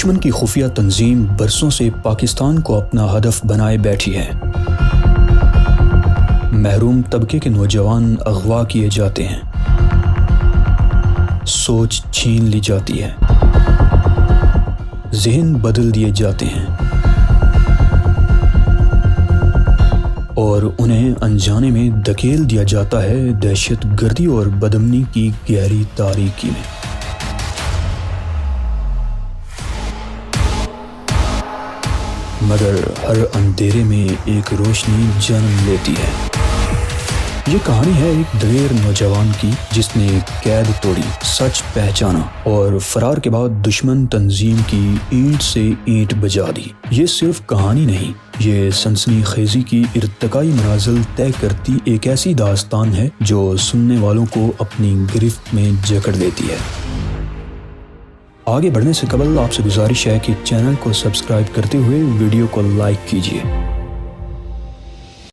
دشمن کی خفیہ تنظیم برسوں سے پاکستان کو اپنا ہدف بنائے بیٹھی ہے۔ محروم طبقے کے نوجوان اغوا کیے جاتے ہیں، سوچ چھین لی جاتی ہے، ذہن بدل دیے جاتے ہیں اور انہیں انجانے میں دھکیل دیا جاتا ہے دہشت گردی اور بدامنی کی گہری تاریکی میں۔ مگر ہر اندھیرے میں ایک روشنی جنم لیتی ہے۔ یہ کہانی ہے ایک دلیر نوجوان کی جس نے قید توڑی، سچ پہچانا اور فرار کے بعد دشمن تنظیم کی اینٹ سے اینٹ بجا دی۔ یہ صرف کہانی نہیں، یہ سنسنی خیزی کی ارتقائی منازل طے کرتی ایک ایسی داستان ہے جو سننے والوں کو اپنی گرفت میں جکڑ لیتی ہے۔ آگے بڑھنے سے قبل آپ سے گزارش ہے کہ چینل کو سبسکرائب کرتے ہوئے ویڈیو کو لائک کیجیے۔